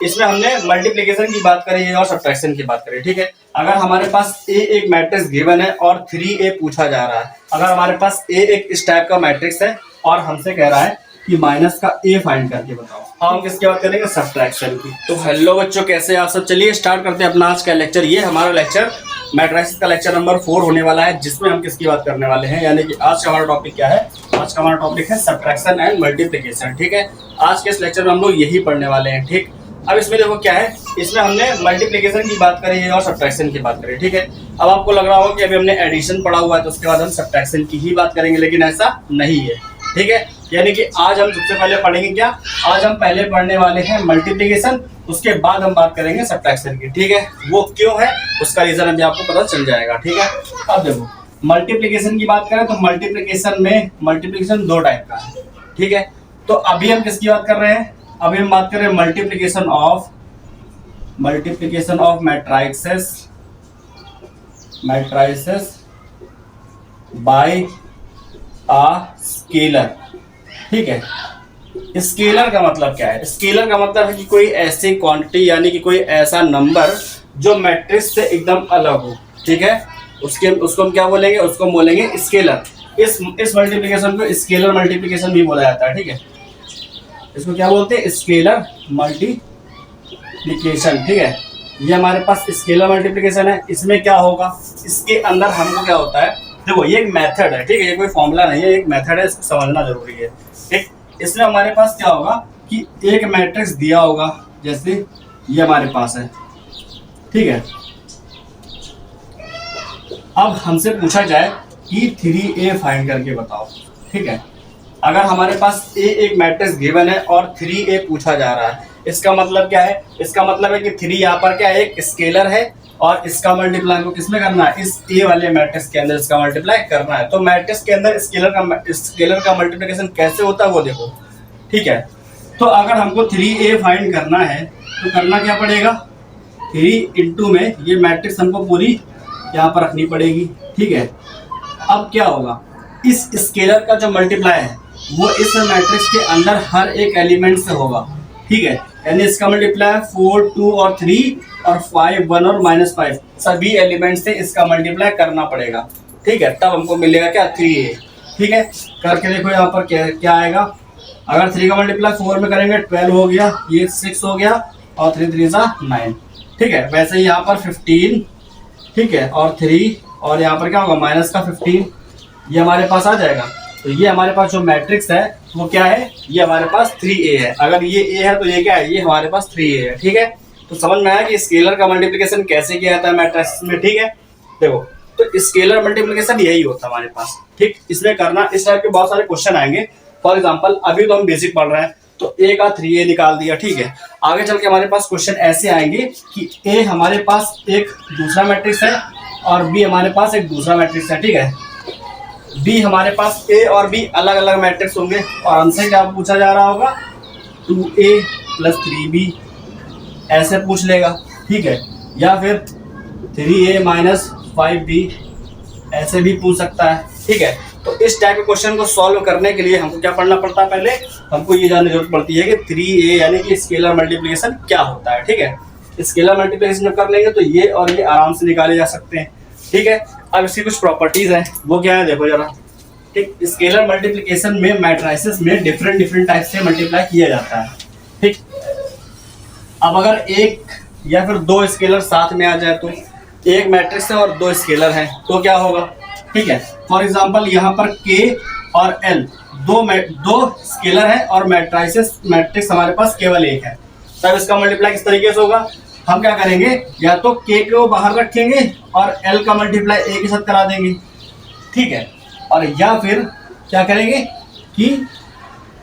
इसमें हमने मल्टीप्लिकेशन की बात करी है और सब्ट्रैक्शन की बात करी, ठीक है। अगर हमारे पास ए एक मैट्रिक्स गिवन है और 3a पूछा जा रहा है, अगर हमारे पास ए एक इस टाइप का मैट्रिक्स है और हमसे कह रहा है कि माइनस का ए फाइंड करके बताओ, हम किसकी बात करेंगे? सब्ट्रैक्शन की। तो हेलो बच्चों, कैसे आप सब? चलिए स्टार्ट करते हैं अपना आज का लेक्चर। ये हमारा लेक्चर मैट्रिसेस का लेक्चर नंबर 4 होने वाला है, जिसमें हम किसकी बात करने वाले हैं, यानी कि आज का हमारा टॉपिक क्या है? आज का हमारा टॉपिक है सब्ट्रैक्शन एंड मल्टीप्लिकेशन, ठीक है। आज के इस लेक्चर में हम लोग यही पढ़ने वाले हैं, ठीक। अब इसमें देखो क्या है, इसमें हमने मल्टीप्लिकेशन की बात करी है और सब्ट्रैक्शन की बात करी, ठीक है। अब आपको लग रहा होगा कि अभी हमने एडिशन पढ़ा हुआ है तो उसके बाद हम सब्ट्रैक्शन की ही बात करेंगे, लेकिन ऐसा नहीं है, ठीक है। यानी कि आज हम सबसे पहले पढ़ेंगे क्या? आज हम पहले पढ़ने वाले हैं मल्टीप्लिकेशन, उसके बाद हम बात करेंगे सब्ट्रैक्शन की, ठीक है। वो क्यों है उसका रीजन अभी आपको पता चल जाएगा, ठीक है। अब देखो मल्टीप्लिकेशन की बात करें तो मल्टीप्लिकेशन दो टाइप का है, ठीक है। तो अभी हम किसकी बात कर रहे हैं? अभी हम बात कर रहे हैं multiplication of matrices by a scalar, ठीक है। स्केलर का मतलब क्या है? स्केलर का मतलब है कि कोई ऐसी क्वांटिटी, यानी कि कोई ऐसा नंबर जो मैट्रिक्स से एकदम अलग हो, ठीक है। उसको हम क्या बोलेंगे? उसको हम बोलेंगे स्केलर। इस मल्टीप्लिकेशन को स्केलर मल्टीप्लिकेशन भी बोला जाता है, ठीक है। इसको क्या बोलते हैं? स्केलर मल्टीप्लिकेशन, ठीक है। ये हमारे पास स्केलर मल्टीप्लिकेशन है। इसमें क्या होगा? इसके अंदर हमको क्या होता है, देखो ये एक मेथड है, ठीक है। ये कोई फॉर्मूला नहीं है, एक मेथड है, इसको समझना जरूरी है, ठीक। इसमें हमारे पास क्या होगा कि एक मैट्रिक्स दिया होगा, जैसे ये हमारे पास है, ठीक है। अब हमसे पूछा जाए कि 3a फाइंड करके बताओ, ठीक है। अगर हमारे पास ए एक मैट्रिक्स गिवन है और 3a पूछा जा रहा है, इसका मतलब क्या है? इसका मतलब है कि 3 यहाँ पर क्या है? एक स्केलर है और इसका मल्टीप्लाई को किसमें करना है? इस ए वाले मैट्रिक्स के अंदर इसका मल्टीप्लाई करना है। तो मैट्रिक्स के अंदर स्केलर का मल्टीप्लिकेशन कैसे होता है वो देखो, ठीक है। तो अगर हमको 3a फाइंड करना है तो करना क्या पड़ेगा? 3 इंटू में ये मैट्रिक्स हमको पूरी यहाँ पर रखनी पड़ेगी, ठीक है। अब क्या होगा? इस स्केलर का जो मल्टीप्लाई है वो इस मैट्रिक्स के अंदर हर एक एलिमेंट से होगा, ठीक है। यानी इसका मल्टीप्लाई 4, 2 और 3 और 5, 1 और -5 सभी एलिमेंट से इसका मल्टीप्लाई करना पड़ेगा, ठीक है। तब हमको मिलेगा क्या? 3a, ठीक है। करके देखो यहाँ पर क्या आएगा। अगर 3 का मल्टीप्लाई 4 में करेंगे 12 हो गया, ये 6 हो गया और 3 3 9, ठीक है। वैसे ही यहाँ पर 15, ठीक है, और 3 और यहाँ पर क्या होगा? माइनस का 15, ये हमारे पास आ जाएगा। तो ये हमारे पास जो मैट्रिक्स है वो क्या है? ये हमारे पास 3a है। अगर ये a है तो ये क्या है? ये हमारे पास 3a है, ठीक है। तो समझ में आया कि स्केलर का मल्टीप्लिकेशन कैसे किया जाता है मैट्रिक्स में, ठीक है। देखो तो स्केलर मल्टीप्लिकेशन यही होता है हमारे पास, ठीक। इसमें करना इस टाइप के बहुत सारे क्वेश्चन आएंगे। फॉर एग्जाम्पल अभी तो हम बेसिक पढ़ रहे हैं तो a का 3a निकाल दिया, ठीक है। आगे चल के हमारे पास क्वेश्चन ऐसे आएंगे कि a हमारे पास एक दूसरा मैट्रिक्स है और b हमारे पास एक दूसरा मैट्रिक्स है, ठीक है। b हमारे पास a और b अलग अलग मैट्रिक्स होंगे और हमसे क्या पूछा जा रहा होगा? 2a + 3b ऐसे पूछ लेगा, ठीक है। या फिर 3a - 5b ऐसे भी पूछ सकता है, ठीक है। तो इस टाइप के क्वेश्चन को सॉल्व करने के लिए हमको क्या पढ़ना पड़ता है? पहले हमको ये जानने की जरूरत पड़ती है कि 3a यानी कि स्केलर मल्टीप्लिकेशन क्या होता है, ठीक है। स्केलर मल्टीप्लिकेशन जब कर लेंगे तो ये और ये आराम से निकाले जा सकते हैं, ठीक है। अब इसकी कुछ प्रॉपर्टीज हैं, वो क्या है देखो जरा, ठीक। स्केलर मल्टीप्लिकेशन में मैट्रिसेस में डिफरेंट टाइप से मल्टीप्लाई किया जाता है, ठीक। अब अगर एक या फिर दो स्केलर साथ में आ जाए, तो एक मैट्रिक्स है और दो स्केलर हैं तो क्या होगा, ठीक है। फॉर एग्जांपल यहाँ पर k और l दो स्केलर है और मैट्रिक्स हमारे पास केवल एक है। तब इसका मल्टीप्लाई किस तरीके से होगा? हम क्या करेंगे? या तो k को बाहर रखेंगे और l का मल्टीप्लाई a के साथ करा देंगे, ठीक है। और या फिर क्या करेंगे कि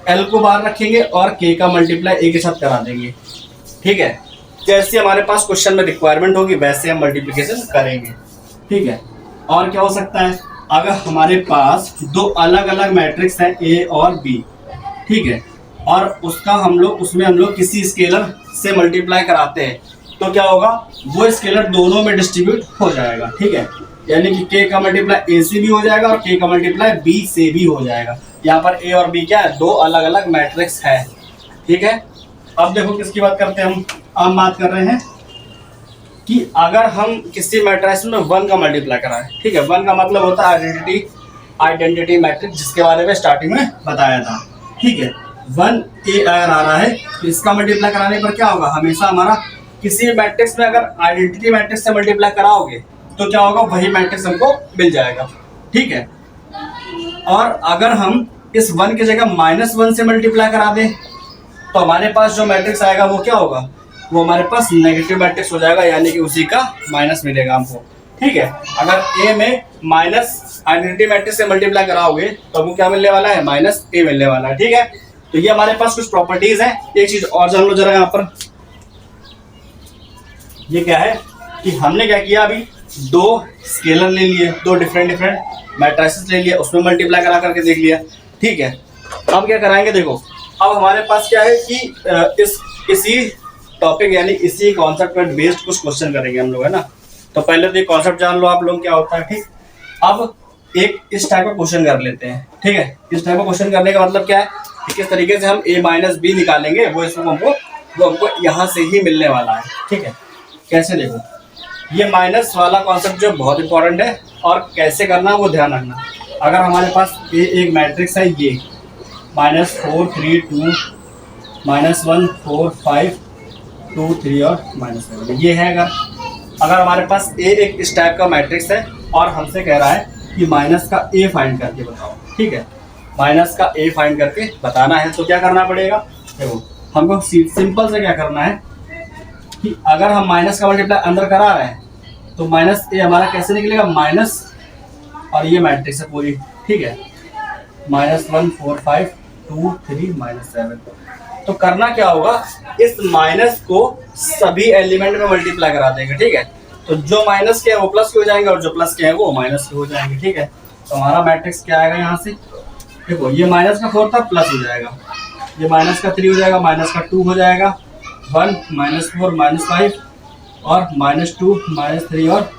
l को बाहर रखेंगे और k का मल्टीप्लाई a के साथ करा देंगे, ठीक है। जैसे हमारे पास क्वेश्चन में रिक्वायरमेंट होगी वैसे हम मल्टीप्लिकेशन करेंगे, ठीक है। और क्या हो सकता है? अगर हमारे पास दो अलग अलग मैट्रिक्स हैं a और b, ठीक है, और उसमें हम लोग किसी स्केलर से मल्टीप्लाई कराते हैं तो क्या होगा? वो स्केलर दोनों में डिस्ट्रीब्यूट हो जाएगा, ठीक है। यानी कि k का मल्टीप्लाई a से भी हो जाएगा और k का मल्टीप्लाई b से भी हो जाएगा। यहाँ पर a और b क्या है? दो अलग अलग मैट्रिक्स है, ठीक है। अब देखो किसकी बात करते हैं हम? हम बात कर रहे हैं कि अगर हम किसी मैट्रिक्स में 1 का मल्टीप्लाई कराएं, ठीक है, 1 का मतलब होता है आइडेंटिटी मैट्रिक्स, जिसके बारे में स्टार्टिंग में बताया था, ठीक है। 1A अगर आ रहा है तो इसका मल्टीप्लाई कराने पर क्या होगा, हमेशा हमारा किसी मैट्रिक्स में अगर आइडेंटिटी मैट्रिक्स से मल्टीप्लाई कराओगे तो क्या होगा, वही मैट्रिक्स हमको मिल जाएगा, ठीक है। और अगर हम इस 1 की जगह -1 से मल्टीप्लाई करा दें तो हमारे पास जो मैट्रिक्स आएगा वो क्या होगा, वो हमारे पास नेगेटिव मैट्रिक्स हो जाएगा, यानी कि उसी का माइनस मिलेगा हमको, ठीक है। अगर ए में माइनस आइडेंटिटी मैट्रिक्स से मल्टीप्लाई कराओगे तो हमको क्या मिलने वाला है, -A मिलने वाला है, ठीक है। तो ये हमारे पास कुछ प्रॉपर्टीज हैं। एक चीज और जान लो जरा यहाँ पर, ये क्या है कि हमने क्या किया, अभी 2 स्केलर ले लिए, 2 डिफरेंट मैट्रिसेस ले लिए, उसमें मल्टीप्लाई करा करके देख लिया, ठीक है। अब क्या कराएंगे, देखो अब हमारे पास क्या है कि इसी टॉपिक यानी इसी कॉन्सेप्ट पर बेस्ड कुछ क्वेश्चन करेंगे हम लोग, है ना। तो पहले तो ये कॉन्सेप्ट जान लो आप लोग क्या होता है, ठीक। अब एक इस टाइप का क्वेश्चन कर लेते हैं, ठीक है। इस टाइप का क्वेश्चन करने का मतलब क्या है कि किस तरीके से हम A-B निकालेंगे, वो इसमें हमको यहाँ से ही मिलने वाला है, ठीक है। कैसे, देखो ये माइनस वाला कॉन्सेप्ट जो बहुत इंपॉर्टेंट है, और कैसे करना वो ध्यान रखना। अगर हमारे पास एक मैट्रिक्स है, ये -4 3 2 -1 4 5 2 3 और -7, ये है। अगर हमारे पास एक इस टाइप का मैट्रिक्स है और हमसे कह रहा है कि माइनस का A फाइंड करके बताओ, ठीक है, माइनस का A फाइंड करके बताना है, तो क्या करना पड़ेगा, देखो हमको सिंपल से क्या करना है कि अगर हम माइनस का मल्टीप्लाई अंदर करा रहे हैं तो -A हमारा कैसे निकलेगा, माइनस और ये मैट्रिक्स है पूरी, ठीक है, -1 4 5 2 3 -7। तो करना क्या होगा, इस माइनस को सभी एलिमेंट में मल्टीप्लाई करा देंगे, ठीक है। तो जो माइनस के हैं वो प्लस के हो जाएंगे और जो प्लस के हैं वो माइनस के हो जाएंगे, ठीक है। तो हमारा मैट्रिक्स क्या आएगा यहाँ से, देखो ये माइनस का 4 था, प्लस हो जाएगा, ये माइनस का 3 हो जाएगा, माइनस का 2 हो जाएगा, 1 -4 -5 और -2 -3 और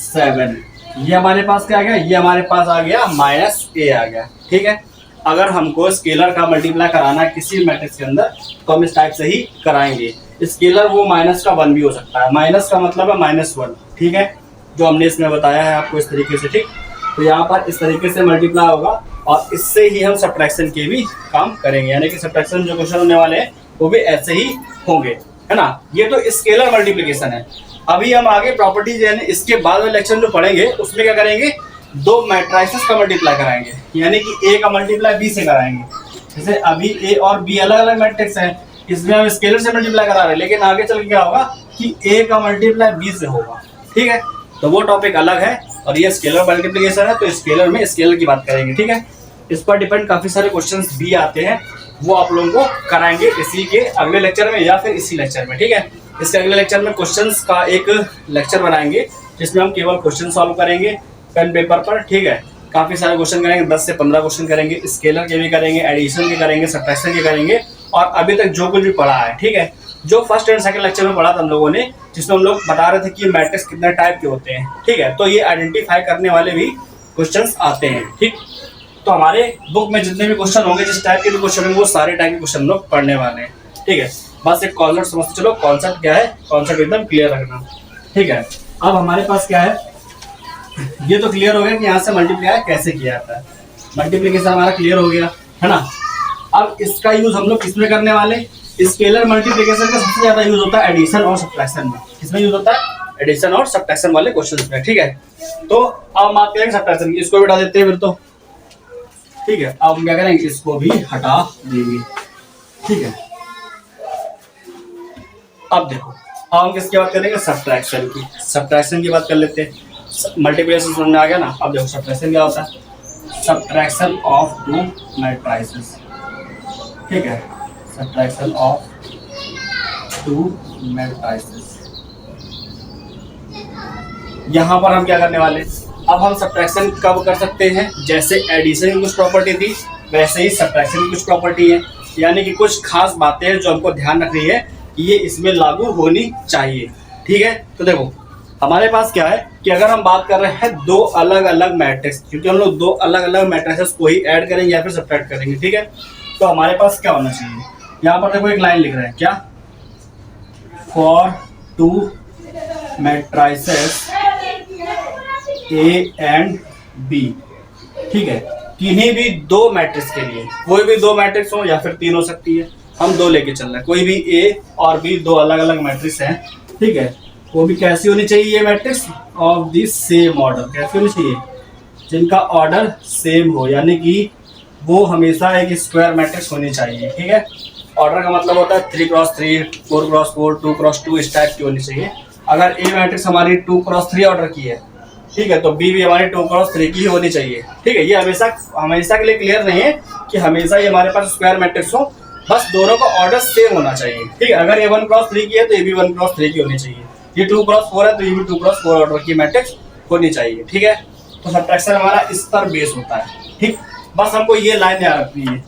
7। ये हमारे पास क्या आ गया, ये हमारे पास आ गया -A आ गया, ठीक है। अगर हमको स्केलर का मल्टीप्लाई कराना है किसी मैट्रिक्स के अंदर तो हम इस टाइप से ही कराएंगे। स्केलर वो -1 भी हो सकता है, माइनस का मतलब है -1, ठीक है, जो हमने इसमें बताया है आपको इस तरीके से, ठीक। तो यहाँ पर इस तरीके से मल्टीप्लाई होगा और इससे ही हम सब्ट्रैक्शन के भी काम करेंगे, यानी कि सब्ट्रैक्शन जो क्वेश्चन होने वाले हैं वो भी ऐसे ही होंगे, है ना। ये तो स्केलर मल्टीप्लिकेशन है। अभी हम आगे प्रॉपर्टीज यानी इसके बाद वाले लेक्चर जो पढ़ेंगे उसमें क्या करेंगे, 2 मैट्रिसेस का मल्टीप्लाई कराएंगे, यानी कि A का मल्टीप्लाई B से कराएंगे। जैसे अभी A और B अलग अलग मैट्रिक्स हैं, इसमें हम स्केलर से मल्टीप्लाई करा रहे हैं, लेकिन आगे चल के क्या होगा कि A का मल्टीप्लाई B से होगा, ठीक है। तो वो टॉपिक अलग है और ये स्केलर मल्टीप्लिकेशन है, तो स्केलर में स्केलर की बात करेंगे, ठीक है। इस पर डिपेंड काफी सारे क्वेश्चंस भी आते हैं, वो आप लोगों को कराएंगे इसी के अगले लेक्चर में या फिर इसी लेक्चर में, ठीक है। इसके अगले लेक्चर में क्वेश्चंस का एक लेक्चर बनाएंगे जिसमें हम केवल क्वेश्चन सॉल्व करेंगे पेन पेपर पर, ठीक है। काफी सारे क्वेश्चन करेंगे, 10 से 15 क्वेश्चन करेंगे, स्केलर के भी करेंगे, एडिशन के करेंगे, सब्ट्रैक्शन के करेंगे, और अभी तक जो कुछ भी पढ़ा है, ठीक है, जो फर्स्ट एंड सेकंड लेक्चर में पढ़ा था हम लोगों ने, जिसमें हम लोग बता रहे थे कि मैट्रिक्स कितने टाइप के होते हैं, ठीक है। तो ये आइडेंटिफाई करने वाले भी क्वेश्चंस आते हैं, ठीक। तो हमारे बुक में जितने भी क्वेश्चन होंगे, जिस टाइप के भी क्वेश्चन होंगे, वो सारे टाइप के क्वेश्चन लोग पढ़ने वाले हैं, ठीक है। बस एक कॉन्सेप्ट समझते चलो, कॉन्सेप्ट क्या है, कॉन्सेप्ट एकदम क्लियर रखना, ठीक है। अब हमारे पास क्या है, ये तो क्लियर हो गया कि यहाँ से मल्टीप्लाई कैसे किया जाता है, मल्टीप्लिकेशन हमारा क्लियर हो गया, है ना। अब इसका यूज हम लोग किसमें करने वाले, स्केलर मल्टीप्लिकेशन का सबसे ज्यादा यूज होता है एडिशन और सब्ट्रैक्शन में। किसमें यूज होता है, एडिशन और सब्ट्रैक्शन वाले क्वेश्चन में, ठीक है। तो अब बात करेंगे सब्ट्रैक्शन की, इसको भी हटा देते हैं फिर तो, ठीक है। अब हम क्या करेंगे, इसको भी हटा देंगे, ठीक है। अब देखो, अब हम किसकी बात करेंगे, सब्ट्रैक्शन की। सब्ट्रैक्शन की बात कर लेते हैं, मल्टीप्लिकेशन समझ में आ गया ना। अब देखो सब्ट्रैक्शन क्या होता है, सब्ट्रैक्शन ऑफ 2 मैट्रिसेस, ठीक है, सब्ट्रैक्शन ऑफ 2 मैट्रिसेस। यहाँ पर हम क्या करने वाले, अब हम सब्ट्रैक्शन कब कर सकते हैं, जैसे एडिशन की कुछ प्रॉपर्टी थी वैसे ही सब्ट्रैक्शन की कुछ प्रॉपर्टी है, यानी कि कुछ खास बातें हैं जो हमको ध्यान रखनी है कि ये इसमें लागू होनी चाहिए, ठीक है। तो देखो हमारे पास क्या है कि अगर हम बात कर रहे हैं 2 अलग अलग मैट्रिक्स, क्योंकि हम लोग 2 अलग अलग मैट्रिसेस को ही ऐड करेंगे या फिर सब्ट्रैक्ट करेंगे, ठीक है। तो हमारे पास क्या होना चाहिए, यहाँ पर देखो एक लाइन लिख रहे हैं, क्या for two matrices A and B, ठीक है, किन्हीं भी दो मैट्रिक्स के लिए, कोई भी दो मैट्रिक्स हो या फिर तीन हो सकती है, हम दो लेके चल रहे हैं, कोई भी ए और बी दो अलग अलग मैट्रिक्स हैं, ठीक है, वो भी कैसी होनी चाहिए ये matrix, of the same order, कैसी होनी चाहिए, जिनका ऑर्डर सेम हो, यानी कि वो हमेशा एक स्क्वायर मैट्रिक्स होनी चाहिए, ठीक है। ऑर्डर का मतलब होता है 3x3, 4x4, 2x2 इस टाइप की होनी चाहिए। अगर ए मैट्रिक्स हमारी 2x3 ऑर्डर की है, ठीक है, तो बी भी हमारी 2x3 की ही होनी चाहिए, ठीक है। ये हमेशा के लिए क्लियर नहीं है कि हमेशा ये हमारे पास स्क्वायर मैट्रिक्स हो, बस दोनों का ऑर्डर सेम होना चाहिए, ठीक है। अगर ये 1x3 की है तो ये भी 1x3 की होनी चाहिए, ये 2x4 है तो ये भी 2x4 ऑर्डर की मैट्रिक्स होनी चाहिए, ठीक है। तो सब्ट्रैक्शन हमारा इस पर बेस होता है, ठीक। बस हमको ये लाइन याद रखनी है,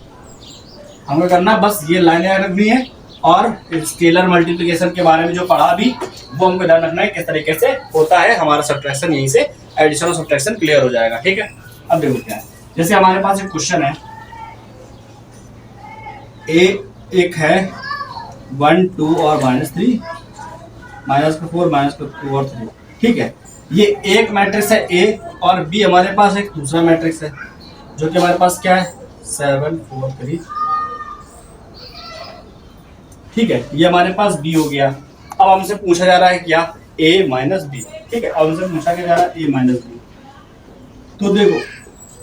हमको करना बस ये लाइन याद रखनी है, और स्केलर मल्टीप्लिकेशन के बारे में जो पढ़ा अभी वो हमको ध्यान रखना है किस तरीके से होता है हमारा सब्ट्रैक्शन, यहीं से एडिशन और सब्ट्रैक्शन क्लियर हो जाएगा, ठीक है। अब देखो क्या है, जैसे हमारे पास एक क्वेश्चन है, एक है 1 2 और -3, -4 -2 और 3, ठीक है। ये एक मैट्रिक्स है ए, और बी हमारे पास एक दूसरा मैट्रिक्स है जो कि हमारे पास क्या है 7 4 3, ठीक है। ये हमारे पास बी हो गया। अब हमसे पूछा जा रहा है क्या, a - b, ठीक है। अब हमसे पूछा क्या जा रहा है a - b, तो देखो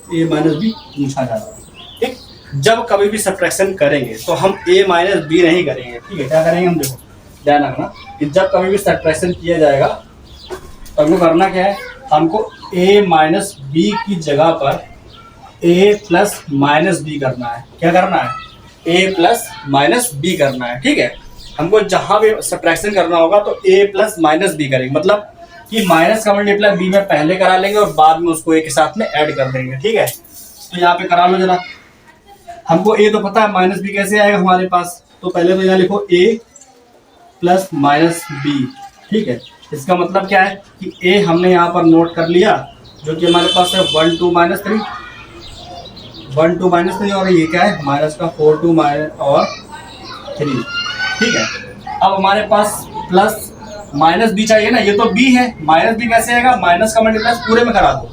a - b पूछा जा रहा है, ठीक। जब कभी भी सब्ट्रैक्शन करेंगे तो हम a - b नहीं करेंगे, ठीक है। क्या करेंगे हम, देखो ध्यान रखना कि जब कभी भी सब्ट्रैक्शन किया जाएगा तो हमको करना क्या है, हमको a - b की जगह पर a + -b करना है। क्या करना है, a + -b करना है, ठीक है। हमको जहां भी सब्ट्रैक्शन करना होगा तो a + -b करेंगे, मतलब कि माइनस का मल्टीप्लाई b में पहले करा लेंगे और बाद में उसको a के साथ में ऐड कर देंगे, ठीक है। तो यहाँ पे करा लो जरा, हमको a तो पता है, -b कैसे आएगा हमारे पास, तो पहले तो यहाँ लिखो a + -b, ठीक है। इसका मतलब क्या है कि a हमने यहाँ पर नोट कर लिया, जो कि हमारे पास है 1 2 -3, 1 2 -3, और ये क्या है -4 2 और 3, ठीक है। अब हमारे पास +-b चाहिए ना, ये तो b है, -b कैसे आएगा, माइनस का मल्टीप्लाई पूरे में करा दो,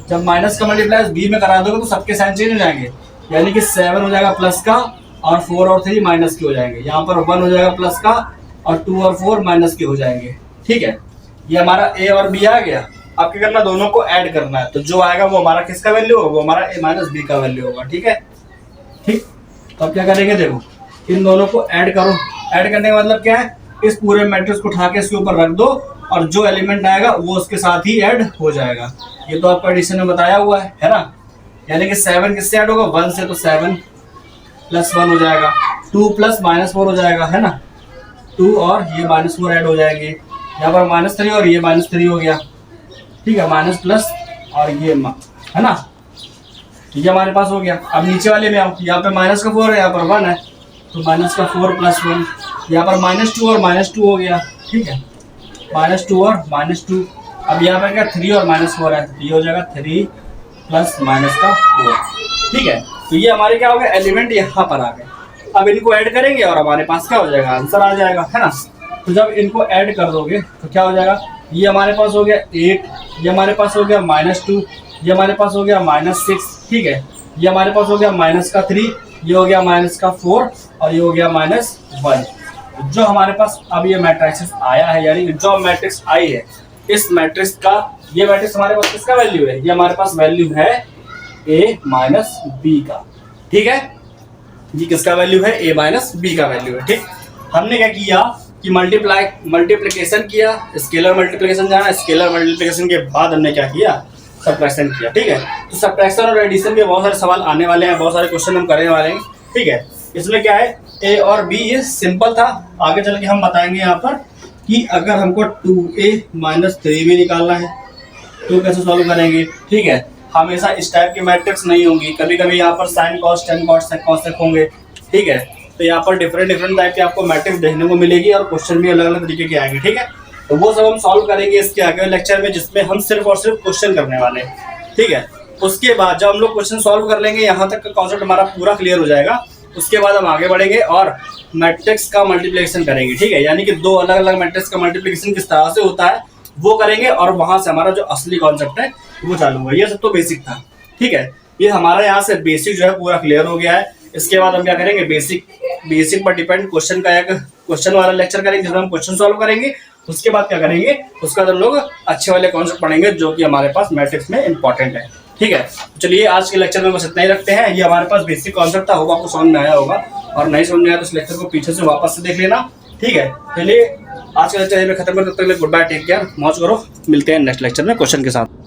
जब माइनस का मल्टीप्लाई b में करा दोगे तो सबके साइन चेंज हो जाएंगे, यानी कि 7 हो जाएगा प्लस का, और 4 और 3 माइनस के हो जाएंगे, यहाँ पर 1 हो जाएगा प्लस का, और 2 और 4 माइनस के हो जाएंगे, ठीक है। ये हमारा a और b आ गया। अब क्या करना, दोनों को ऐड करना है, तो जो आएगा वो हमारा किसका वैल्यू होगा, वो हमारा a - b का वैल्यू होगा, ठीक है, ठीक। तो अब क्या करेंगे, देखो इन दोनों को ऐड करो। ऐड करने का मतलब क्या है, इस पूरे मैट्रिक्स को उठा के इसके ऊपर रख दो, और जो एलिमेंट आएगा वो उसके साथ ही ऐड हो जाएगा। ये तो आपका एडिशन में बताया हुआ है ना, यानी कि 7 किससे ऐड होगा, 1 से, तो 7 + 1 हो जाएगा, 2 + -4 हो जाएगा, है ना, 2 और ये -4 ऐड हो जाएंगे, यहाँ पर -3 और ये -3 हो गया, ठीक है, माइनस प्लस और ये है ना, ये हमारे पास हो गया। अब नीचे वाले में आओ, यहाँ पे -4 है, यहाँ पर 1 है, तो -4 + 1, यहाँ पर -2 और -2 हो गया, ठीक है, -2 और -2। अब यहाँ पर क्या 3 और -4 है, तो ये हो जाएगा 3 + -4, ठीक है। तो ये हमारे क्या हो गया, एलिमेंट यहाँ पर आ गए। अब इनको ऐड करेंगे और हमारे पास क्या हो जाएगा, आंसर आ जाएगा, है ना। तो जब इनको ऐड कर दोगे तो क्या हो जाएगा, ये हमारे पास हो गया 8, ये हमारे पास हो गया -2, ये हमारे पास हो गया -6, ठीक है, ये हमारे पास हो गया -3, ये हो गया -4, और ये हो गया -1। जो हमारे पास अब ये मैट्रिक्स आया है, यानी जो मैट्रिक्स आई है, इस मैट्रिक्स का, ये मैट्रिक्स हमारे पास किसका वैल्यू है, ये हमारे पास वैल्यू है a - b का, ठीक है। ये किसका वैल्यू है, a - b का वैल्यू है, ठीक। हमने क्या किया कि मल्टीप्लिकेशन किया, स्केलर मल्टीप्लिकेशन जाना, स्केलर मल्टीप्लिकेशन के बाद हमने क्या किया, सब्ट्रैक्शन किया, ठीक है। तो सब्ट्रैक्शन और एडिशन के बहुत सारे सवाल आने वाले हैं, बहुत सारे क्वेश्चन हम करने वाले हैं, ठीक है। इसमें क्या है, a और b ये सिंपल था, आगे चल के हम बताएंगे यहाँ पर कि अगर हमको 2a - 3 भी निकालना है तो कैसे सॉल्व करेंगे, ठीक है। हमेशा इस टाइप की मैट्रिक्स नहीं होंगी, कभी कभी यहाँ पर साइन कॉस टेन कॉस होंगे, ठीक है। तो यहाँ पर डिफरेंट टाइप की आपको मैट्रिक्स देखने को मिलेगी, और क्वेश्चन भी अलग अलग तरीके के आएंगे, ठीक है। तो वो सब हम सॉल्व करेंगे इसके आगे लेक्चर में, जिसमें हम सिर्फ और सिर्फ क्वेश्चन करने वाले हैं, ठीक है। उसके बाद जब हम लोग क्वेश्चन सॉल्व कर लेंगे, यहाँ तक का कॉन्सेप्ट हमारा पूरा क्लियर हो जाएगा, उसके बाद हम आगे बढ़ेंगे और मैट्रिक्स का मल्टीप्लिकेशन करेंगे, ठीक है। यानी कि दो अलग अलग मैट्रिक्स का मल्टीप्लिकेशन किस तरह से होता है वो करेंगे, और वहां से हमारा जो असली कॉन्सेप्ट है वो चालू होगा। ये सब तो बेसिक था, ठीक है। ये हमारा यहाँ से बेसिक जो है पूरा क्लियर हो गया है। इसके बाद हम क्या करेंगे, बेसिक पर डिपेंड क्वेश्चन का एक क्वेश्चन वाला लेक्चर करेंगे जिसमें हम क्वेश्चन सॉल्व करेंगे। उसके बाद क्या करेंगे, उसका हम लोग अच्छे वाले कॉन्सेप्ट पढ़ेंगे जो कि हमारे पास मैट्रिक्स में इंपॉर्टेंट है, ठीक है। चलिए आज के लेक्चर में बस इतना ही रखते हैं। ये हमारे पास बेसिक कॉन्सेप्ट था, होगा आपको समझ में आया होगा, और नहीं समझ में आया तो इस लेक्चर को पीछे से वापस से देख लेना, ठीक है। चलिए आज का लेक्चर खत्म करते हैं, तब तक गुड बाय, टेक केयर, मौज करो, मिलते हैं नेक्स्ट लेक्चर में क्वेश्चन के साथ।